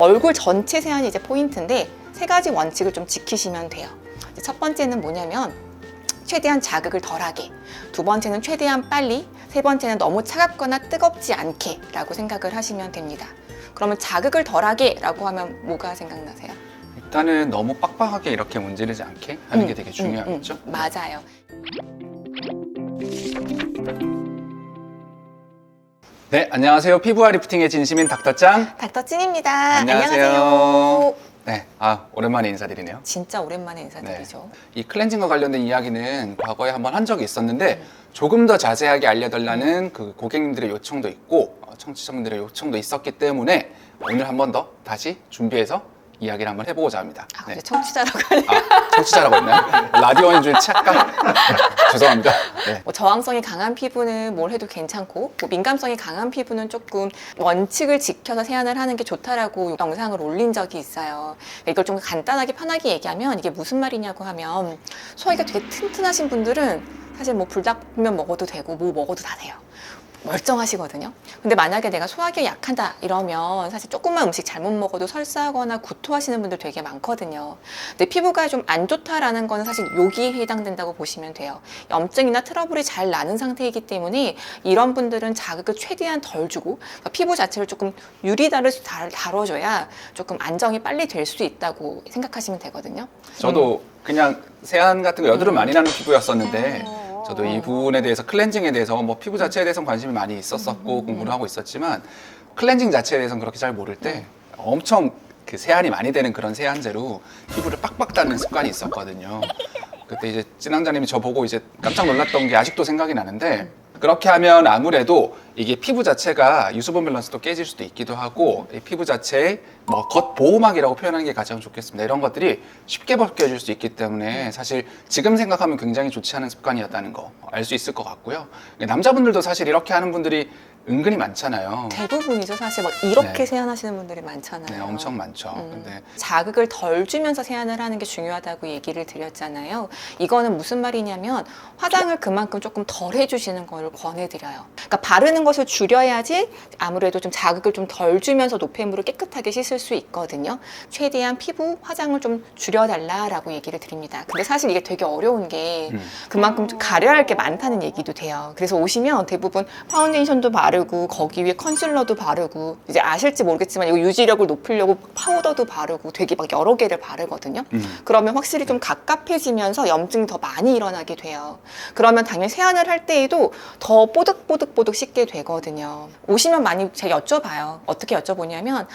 얼굴 전체 세안이 이제 포인트인데 세 가지 원칙을 좀 지키시면 돼요. 첫 번째는 뭐냐면 최대한 자극을 덜하게, 두 번째는 최대한 빨리, 세 번째는 너무 차갑거나 뜨겁지 않게 라고 생각을 하시면 됩니다. 그러면 자극을 덜하게 라고 하면 뭐가 생각나세요? 일단은 너무 빡빡하게 이렇게 문지르지 않게 하는 게 되게 중요하겠죠? 맞아요. 네, 안녕하세요. 피부와 리프팅의 진심인 닥터짱. 닥터찐입니다. 안녕하세요. 네, 오랜만에 인사드리네요. 진짜 오랜만에 인사드리죠. 이 클렌징과 관련된 이야기는 과거에 한번 한 적이 있었는데 조금 더 자세하게 알려달라는 그 고객님들의 요청도 있고 청취자분들의 요청도 있었기 때문에 오늘 한 번 더 다시 준비해서 이야기를 한번 해보고자 합니다. 근데 청취자라고 하니 청취자라고 했나요? 라디오인 줄 착각. 죄송합니다. 네. 저항성이 강한 피부는 뭘 해도 괜찮고 민감성이 강한 피부는 조금 원칙을 지켜서 세안을 하는 게 좋다라고 영상을 올린 적이 있어요. 이걸 좀 간단하게 편하게 얘기하면 이게 무슨 말이냐고 하면 소화기가 되게 튼튼하신 분들은 사실 뭐 불닭볶음면 먹어도 되고 뭐 먹어도 다 돼요. 멀쩡하시거든요. 근데 만약에 내가 소화기가 약하다 이러면 사실 조금만 음식 잘못 먹어도 설사하거나 구토하시는 분들 되게 많거든요. 근데 피부가 좀 안 좋다라는 거는 사실 여기에 해당된다고 보시면 돼요. 염증이나 트러블이 잘 나는 상태이기 때문에 이런 분들은 자극을 최대한 덜 주고 그러니까 피부 자체를 조금 유리다를 다뤄줘야 조금 안정이 빨리 될 수 있다고 생각하시면 되거든요. 저도 그냥 세안 같은 거 여드름 많이 나는 피부였었는데 저도 이 부분에 대해서 클렌징에 대해서 뭐 피부 자체에 대해서는 관심이 많이 있었었고 공부를 하고 있었지만 클렌징 자체에 대해서는 그렇게 잘 모를 때 엄청 그 세안이 많이 되는 그런 세안제로 피부를 빡빡 닦는 습관이 있었거든요. 그때 이제 찐왕자님이 저보고 이제 깜짝 놀랐던 게 아직도 생각이 나는데 그렇게 하면 아무래도 이게 피부 자체가 유수분 밸런스도 깨질 수도 있기도 하고 이 피부 자체의 뭐 겉보호막이라고 표현하는 게 가장 좋겠습니다. 이런 것들이 쉽게 벗겨질 수 있기 때문에 사실 지금 생각하면 굉장히 좋지 않은 습관이었다는 거 알 수 있을 것 같고요. 남자분들도 사실 이렇게 하는 분들이 은근히 많잖아요. 대부분이죠. 사실 막 이렇게 네. 세안하시는 분들이 많잖아요. 네, 엄청 많죠. 근데 자극을 덜 주면서 세안을 하는 게 중요하다고 얘기를 드렸잖아요. 이거는 무슨 말이냐면 화장을 그만큼 조금 덜 해주시는 걸 권해드려요. 그러니까 바르는 것을 줄여야지 아무래도 좀 자극을 좀 덜 주면서 노폐물을 깨끗하게 씻을 수 있거든요. 최대한 피부 화장을 좀 줄여달라라고 얘기를 드립니다. 근데 사실 이게 되게 어려운 게 그만큼 좀 가려야 할 게 많다는 얘기도 돼요. 그래서 오시면 대부분 파운데이션도 바르고 거기 위에 컨실러도 바르고 이제 아실지 모르겠지만 이거 유지력을 높이려고 파우더도 바르고 되게 막 여러 개를 바르거든요. 그러면 확실히 좀 갑갑해지면서 염증이 더 많이 일어나게 돼요. 그러면 당연히 세안을 할 때에도 더 뽀득뽀득뽀득 씻게 되거든요. 오시면 많이 제가 여쭤봐요. 어떻게 여쭤보냐면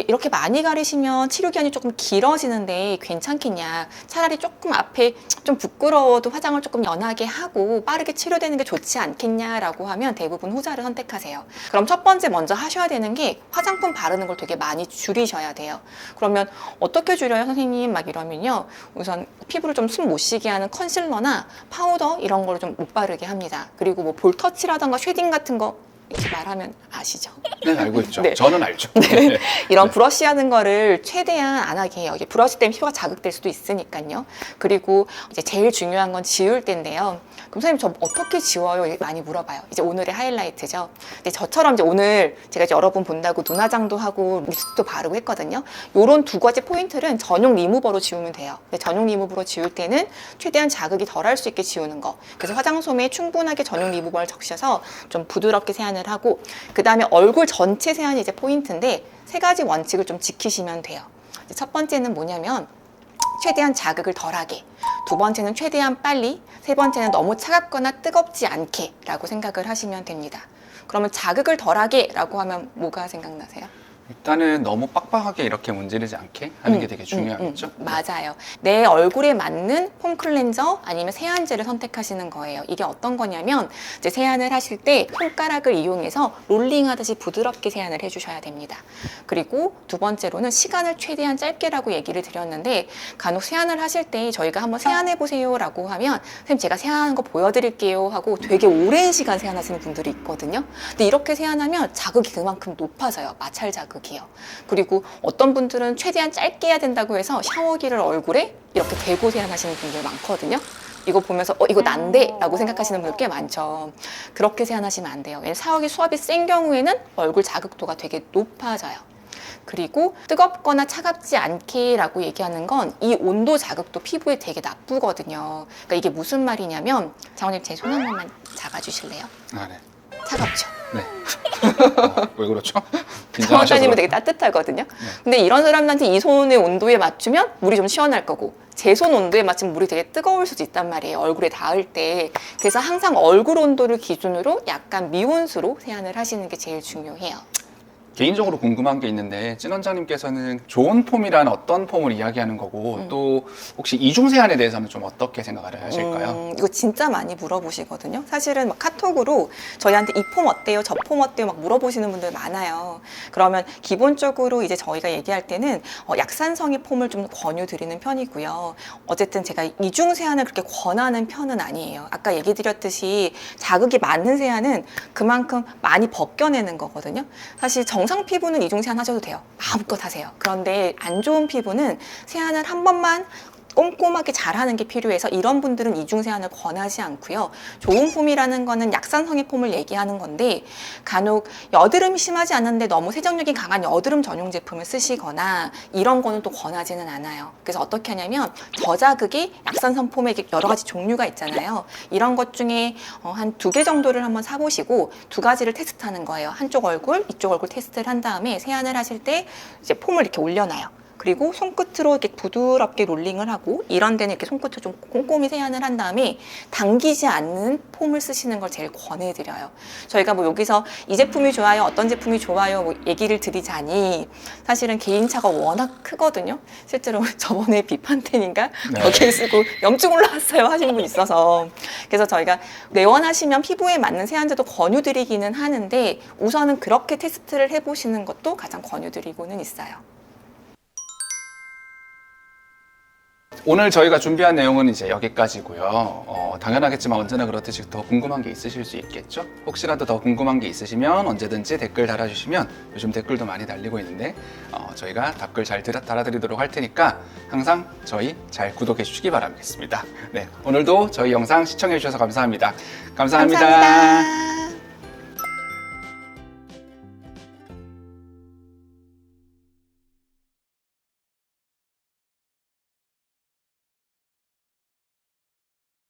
이렇게 많이 가리시면 치료 기간이 조금 길어지는데 괜찮겠냐. 차라리 조금 앞에 좀 부끄러워도 화장을 조금 연하게 하고 빠르게 치료되는 게 좋지 않겠냐라고 하면 대부분 후자를 선택하세요. 그럼 첫 번째 먼저 하셔야 되는 게 화장품 바르는 걸 되게 많이 줄이셔야 돼요. 그러면 어떻게 줄여요 선생님? 막 이러면요. 우선 피부를 좀 숨 못 쉬게 하는 컨실러나 파우더 이런 거를 좀 못 바르게 합니다. 그리고 뭐 볼터치라던가 쉐딩 같은 거 이렇게 말하면 아시죠? 네, 알고 있죠. 네. 저는 알죠. 네. 이런 브러쉬 하는 거를 최대한 안 하게 해요. 이게 브러쉬 때문에 피부가 자극될 수도 있으니까요. 그리고 이제 제일 중요한 건 지울 때인데요. 그럼 선생님 저 어떻게 지워요? 많이 물어봐요. 이제 오늘의 하이라이트죠. 근데 저처럼 이제 오늘 제가 이제 여러분 본다고 눈화장도 하고 립스틱도 바르고 했거든요. 요런 두 가지 포인트는 전용 리무버로 지우면 돼요. 근데 전용 리무버로 지울 때는 최대한 자극이 덜할 수 있게 지우는 거. 그래서 화장솜에 충분하게 전용 리무버를 적셔서 좀 부드럽게 세안을 하고 그 다음에 얼굴 전체 세안이 이제 포인트인데 세 가지 원칙을 좀 지키시면 돼요. 첫 번째는 뭐냐면 최대한 자극을 덜하게, 두 번째는 최대한 빨리, 세 번째는 너무 차갑거나 뜨겁지 않게 라고 생각을 하시면 됩니다. 그러면 자극을 덜하게 라고 하면 뭐가 생각나세요? 일단은 너무 빡빡하게 이렇게 문지르지 않게 하는 게 되게 중요하겠죠? 맞아요. 내 얼굴에 맞는 폼 클렌저 아니면 세안제를 선택하시는 거예요. 이게 어떤 거냐면 이제 세안을 하실 때 손가락을 이용해서 롤링하듯이 부드럽게 세안을 해주셔야 됩니다. 그리고 두 번째로는 시간을 최대한 짧게라고 얘기를 드렸는데 간혹 세안을 하실 때 저희가 한번 세안해 보세요 라고 하면 선생님 제가 세안하는 거 보여드릴게요 하고 되게 오랜 시간 세안하시는 분들이 있거든요. 근데 이렇게 세안하면 자극이 그만큼 높아져요. 마찰 자극. 그리고 어떤 분들은 최대한 짧게 해야 된다고 해서 샤워기를 얼굴에 이렇게 대고 세안하시는 분들 많거든요. 이거 보면서 이거 난데? 라고 생각하시는 분들 꽤 많죠. 그렇게 세안하시면 안 돼요. 샤워기 수압이 센 경우에는 얼굴 자극도가 되게 높아져요. 그리고 뜨겁거나 차갑지 않게라고 얘기하는 건 이 온도 자극도 피부에 되게 나쁘거든요. 그러니까 이게 무슨 말이냐면 장원님 제 손 한 번만 잡아주실래요? 아, 네. 차갑죠? 네. 왜 그렇죠? 장원님은 긴장하셔서 되게 따뜻하거든요. 근데 이런 사람들한테 이 손의 온도에 맞추면 물이 좀 시원할 거고 제 손 온도에 맞추면 물이 되게 뜨거울 수도 있단 말이에요. 얼굴에 닿을 때. 그래서 항상 얼굴 온도를 기준으로 약간 미온수로 세안을 하시는 게 제일 중요해요. 개인적으로 궁금한 게 있는데 찐 원장님께서는 좋은 폼이란 어떤 폼을 이야기하는 거고 또 혹시 이중 세안에 대해서는 좀 어떻게 생각을 하실까요? 이거 진짜 많이 물어보시거든요. 사실은 막 카톡으로 저희한테 이 폼 어때요? 저 폼 어때요? 막 물어보시는 분들 많아요. 그러면 기본적으로 이제 저희가 얘기할 때는 약산성의 폼을 좀 권유드리는 편이고요. 어쨌든 제가 이중 세안을 그렇게 권하는 편은 아니에요. 아까 얘기 드렸듯이 자극이 많은 세안은 그만큼 많이 벗겨내는 거거든요. 사실 정상 피부는 이중 세안 하셔도 돼요. 마음껏 하세요. 그런데 안 좋은 피부는 세안을 한 번만 꼼꼼하게 잘하는 게 필요해서 이런 분들은 이중 세안을 권하지 않고요. 좋은 폼이라는 거는 약산성의 폼을 얘기하는 건데 간혹 여드름이 심하지 않은데 너무 세정력이 강한 여드름 전용 제품을 쓰시거나 이런 거는 또 권하지는 않아요. 그래서 어떻게 하냐면 저자극이 약산성 폼에 여러 가지 종류가 있잖아요. 이런 것 중에 한 2개 정도를 한번 사보시고 2가지를 테스트하는 거예요. 한쪽 얼굴, 이쪽 얼굴 테스트를 한 다음에 세안을 하실 때 이제 폼을 이렇게 올려놔요. 그리고 손끝으로 이렇게 부드럽게 롤링을 하고 이런 데는 이렇게 손끝을 좀 꼼꼼히 세안을 한 다음에 당기지 않는 폼을 쓰시는 걸 제일 권해드려요. 저희가 뭐 여기서 이 제품이 좋아요, 어떤 제품이 좋아요 뭐 얘기를 드리자니 사실은 개인차가 워낙 크거든요. 실제로 저번에 비판텐인가 거기에 쓰고 염증 올라왔어요 하시는 분 있어서 그래서 저희가 내원하시면 피부에 맞는 세안제도 권유드리기는 하는데 우선은 그렇게 테스트를 해보시는 것도 가장 권유드리고는 있어요. 오늘 저희가 준비한 내용은 이제 여기까지고요. 당연하겠지만 언제나 그렇듯이 더 궁금한 게 있으실 수 있겠죠? 혹시라도 더 궁금한 게 있으시면 언제든지 댓글 달아주시면 요즘 댓글도 많이 달리고 있는데 저희가 답글 잘 달아드리도록 할 테니까 항상 저희 잘 구독해 주시기 바라겠습니다. 네, 오늘도 저희 영상 시청해 주셔서 감사합니다. 감사합니다. 감사합니다.